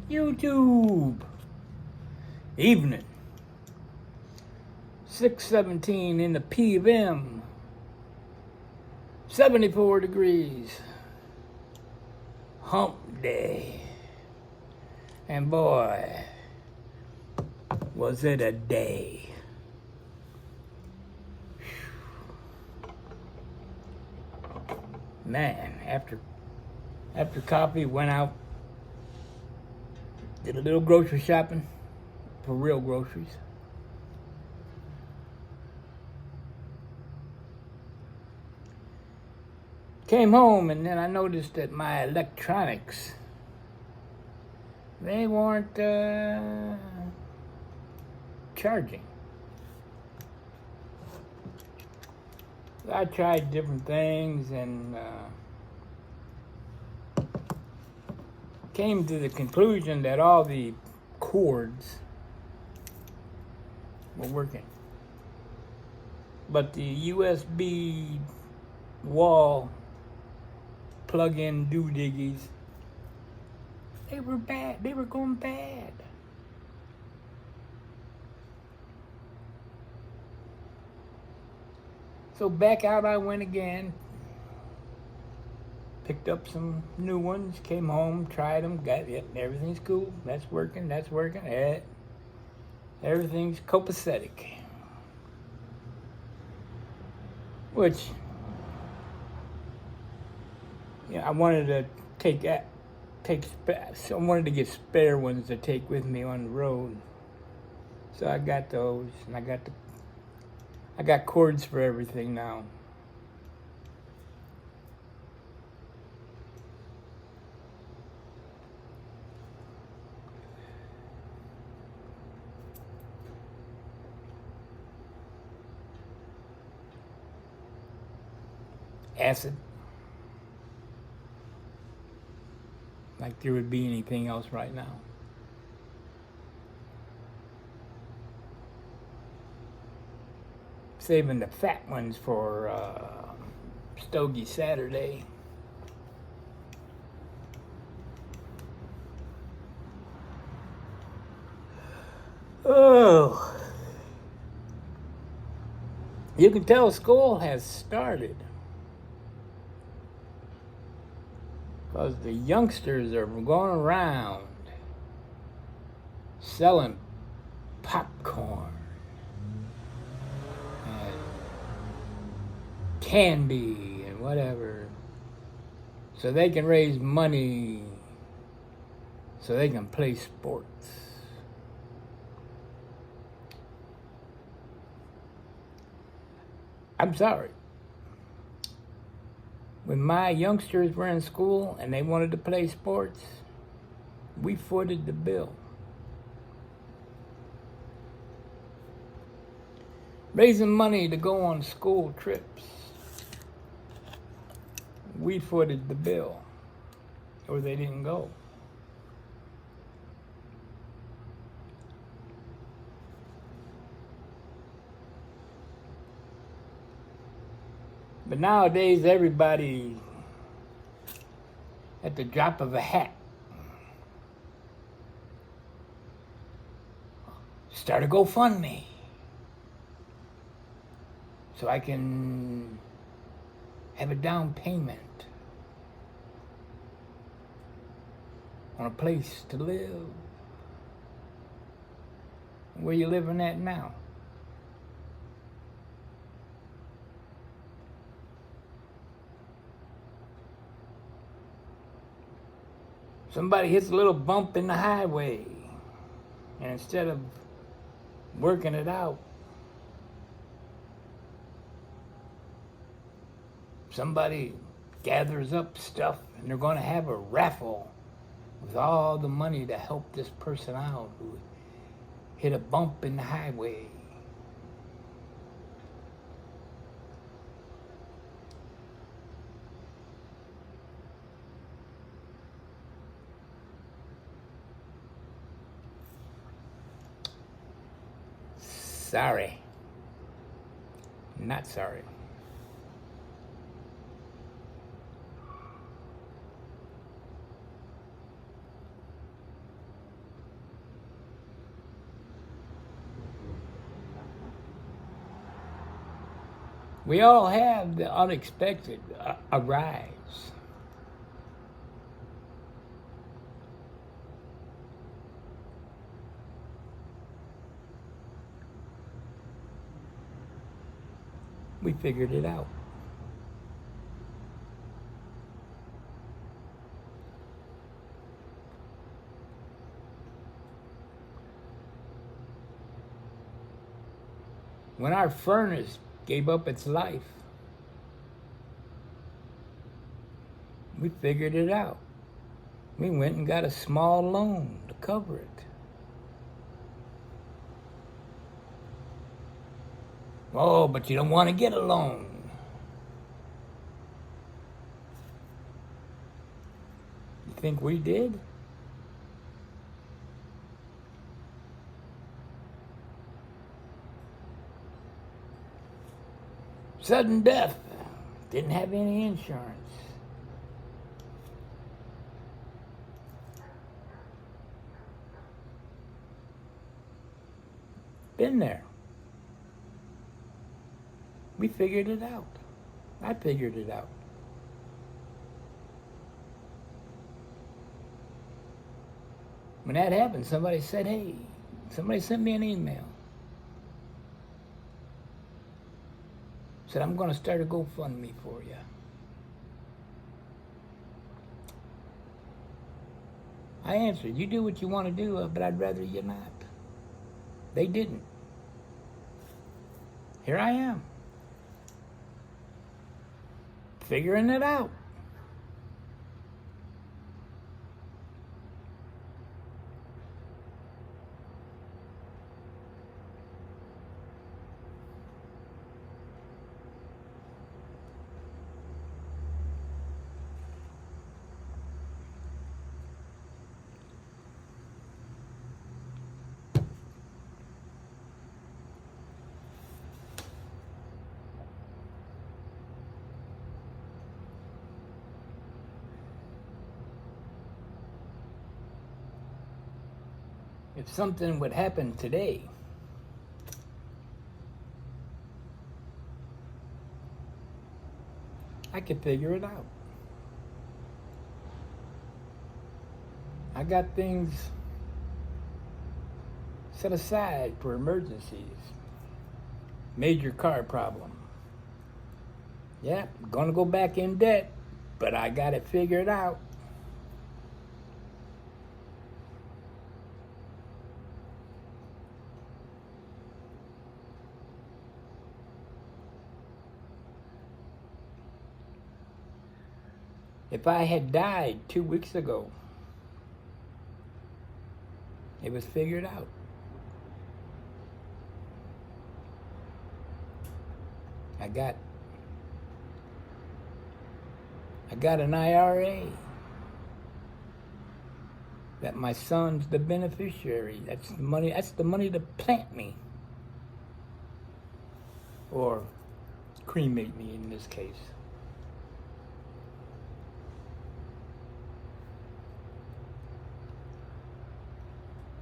YouTube. Evening. 6:17 in the PM. 74 degrees. Hump day. And boy, was it a day. Man, after coffee, went out, did a little grocery shopping for real groceries. Came home and then I noticed that my electronics, they weren't charging. I tried different things and came to the conclusion that all the cords were working. But the USB wall plug-in doohickeys, they were bad. They were going bad. So back out I went again. Picked up some new ones, came home, tried them, got it. Everything's cool. That's working. Everything's copacetic. Which, I wanted to I wanted to get spare ones to take with me on the road. So I got those, and I got cords for everything now. Acid. Like there would be anything else right now. Saving the fat ones for Stogie Saturday. Oh. You can tell school has started. Because the youngsters are going around selling popcorn and candy and whatever so they can raise money so they can play sports. I'm sorry. When my youngsters were in school and they wanted to play sports, we footed the bill. Raising money to go on school trips, we footed the bill, or they didn't go. But nowadays, everybody, at the drop of a hat, start a GoFundMe so I can have a down payment on a place to live. Where you living at now? Somebody hits a little bump in the highway, and instead of working it out, somebody gathers up stuff and they're going to have a raffle with all the money to help this person out who hit a bump in the highway. Sorry. Not sorry. We all have the unexpected arise. We figured it out. When our furnace gave up its life, we figured it out. We went and got a small loan to cover it. Oh, but you don't want to get a loan. You think we did? Sudden death. Didn't have any insurance. Been there. We figured it out. I figured it out. When that happened, somebody said, hey, somebody sent me an email. Said, I'm going to start a GoFundMe for you. I answered, you do what you want to do, but I'd rather you not. They didn't. Here I am. Figuring it out. If something would happen today, I could figure it out. I got things set aside for emergencies. Major car problem. Yeah, gonna go back in debt, but I got it figured out. If I had died 2 weeks ago, it was figured out. I got an IRA that my son's the beneficiary. That's the money to plant me. Or cremate me in this case.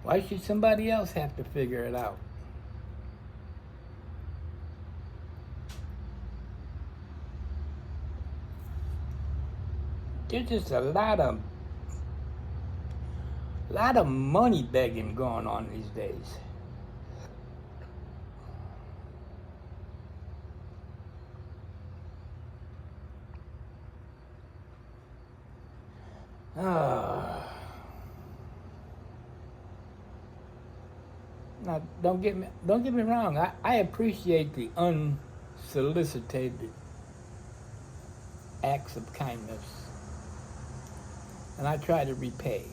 Why should somebody else have to figure it out? There's just a lot of money begging going on these days. Now, don't get me wrong. I appreciate the unsolicited acts of kindness, and I try to repay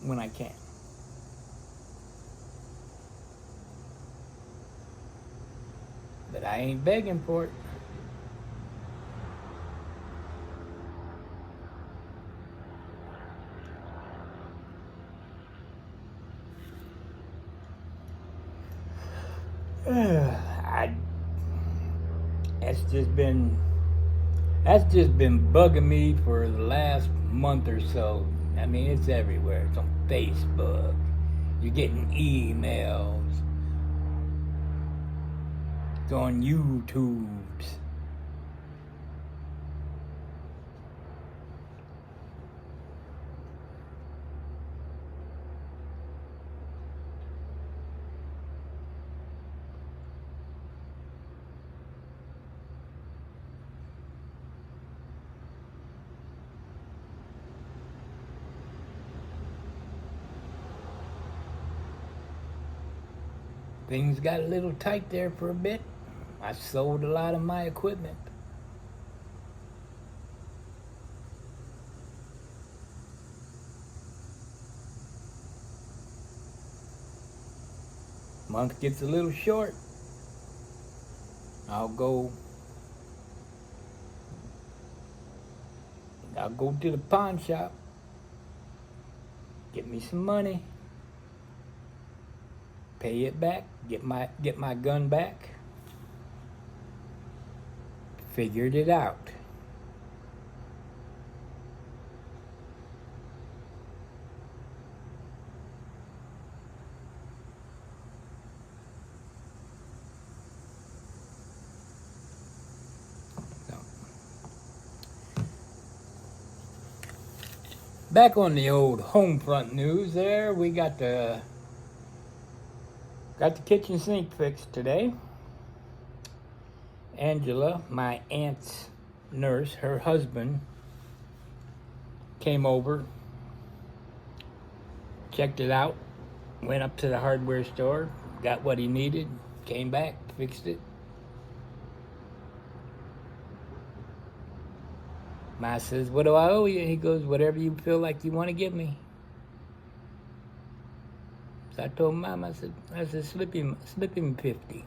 when I can. But I ain't begging for it. That's just been bugging me for the last month or so. I mean, it's everywhere. It's on Facebook. You're getting emails. It's on YouTube's. Things got a little tight there for a bit. I sold a lot of my equipment. Month gets a little short. I'll go to the pawn shop, get me some money, pay it back, get my gun back. Figured it out. So, back on the old home front news there, we got the kitchen sink fixed today. Angela, my aunt's nurse, her husband, came over, checked it out, went up to the hardware store, got what he needed, came back, fixed it. Ma says, "What do I owe you?" He goes, "Whatever you feel like you want to give me." So I told Mom, I said, slip him 50.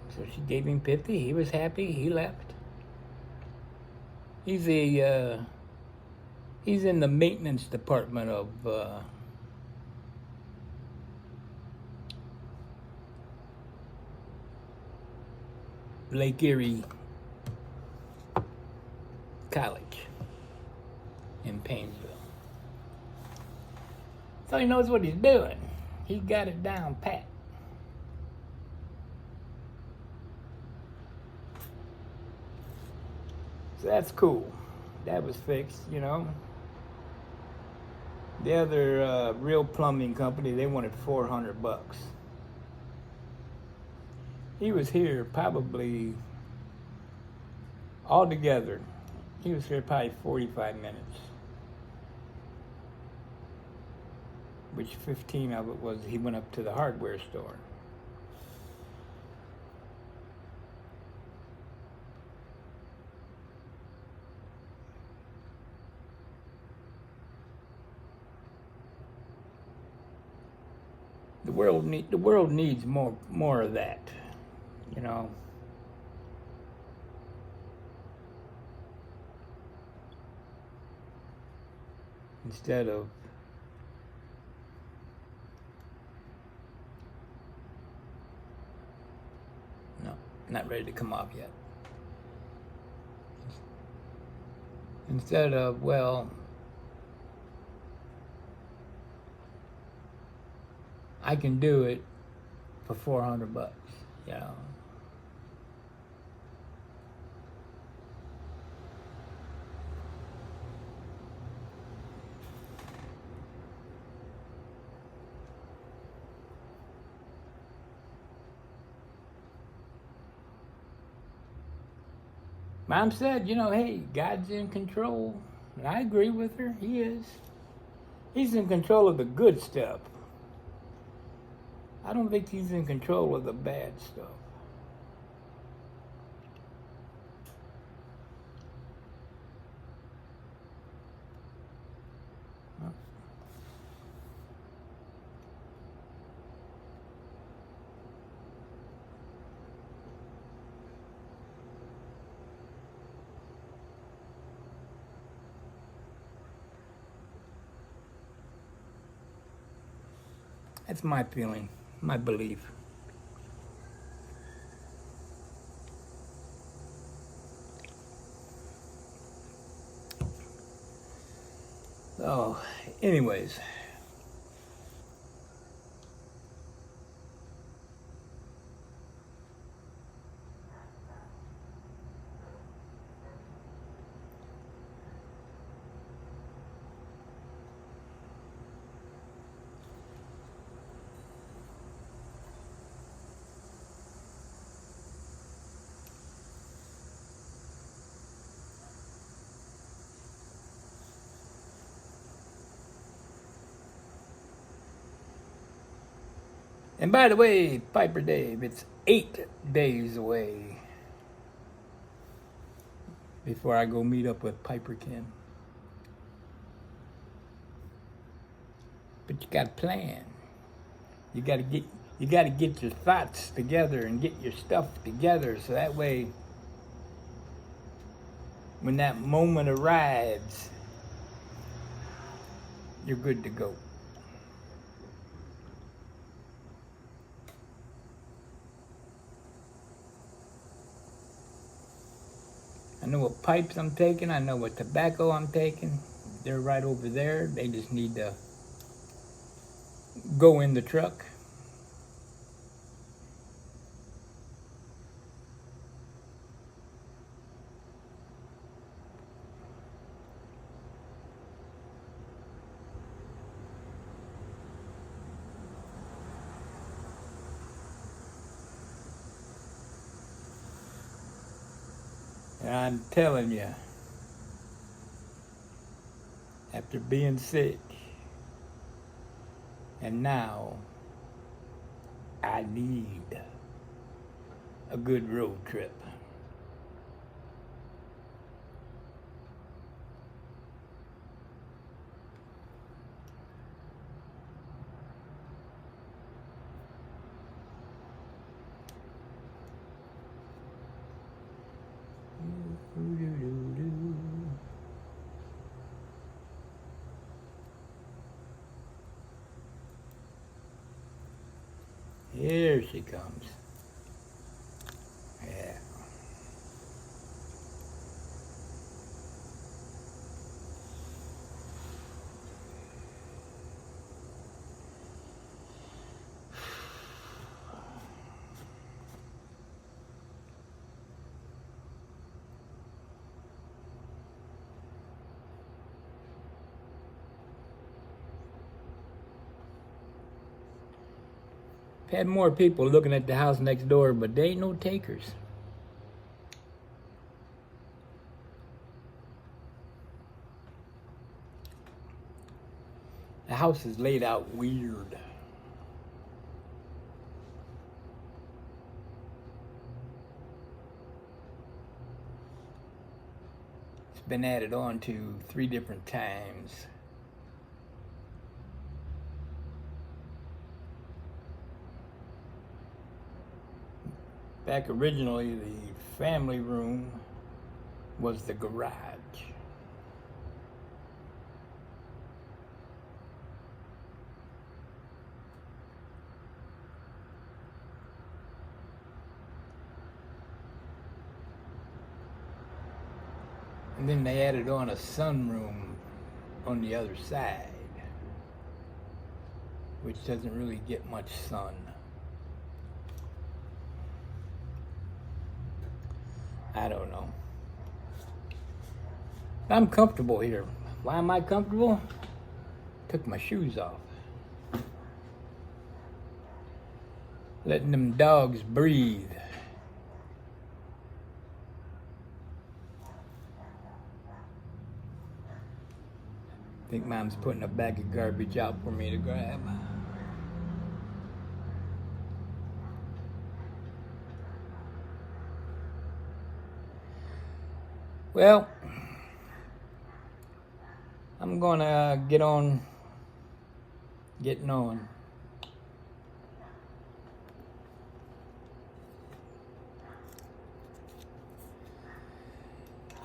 So she gave him 50. He was happy. He left. He's in the maintenance department of Lake Erie College in Painesville. So he knows what he's doing. He got it down pat. So that's cool. That was fixed, you know. The other real plumbing company, they wanted $400. He was here probably altogether. He was here probably 45 minutes. Which 15 of it was he went up to the hardware store. The world needs more of that, you know. Instead of not ready to come off yet. Instead of, well, I can do it for $400, you know. Mom said, you know, hey, God's in control. And I agree with her. He is. He's in control of the good stuff. I don't think he's in control of the bad stuff. That's my feeling, my belief. Oh, anyways. And by the way, Piper Dave, it's 8 days away before I go meet up with Piper Kim. But you got to plan. You got to get your thoughts together and get your stuff together, so that way, when that moment arrives, you're good to go. I know what pipes I'm taking. I know what tobacco I'm taking. They're right over there. They just need to go in the truck. And I'm telling you, after being sick, and now I need a good road trip. Here she comes. Yeah. Had more people looking at the house next door, but they ain't no takers. The house is laid out weird. It's been added on to 3 different times. Back originally, the family room was the garage. And then they added on a sunroom on the other side, which doesn't really get much sun. I don't know. I'm comfortable here. Why am I comfortable? Took my shoes off. Letting them dogs breathe. I think Mom's putting a bag of garbage out for me to grab. Well, I'm gonna get on getting on.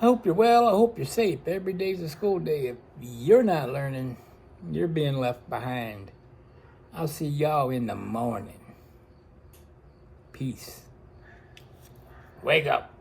I hope you're well. I hope you're safe. Every day's a school day. If you're not learning, you're being left behind. I'll see y'all in the morning. Peace. Wake up.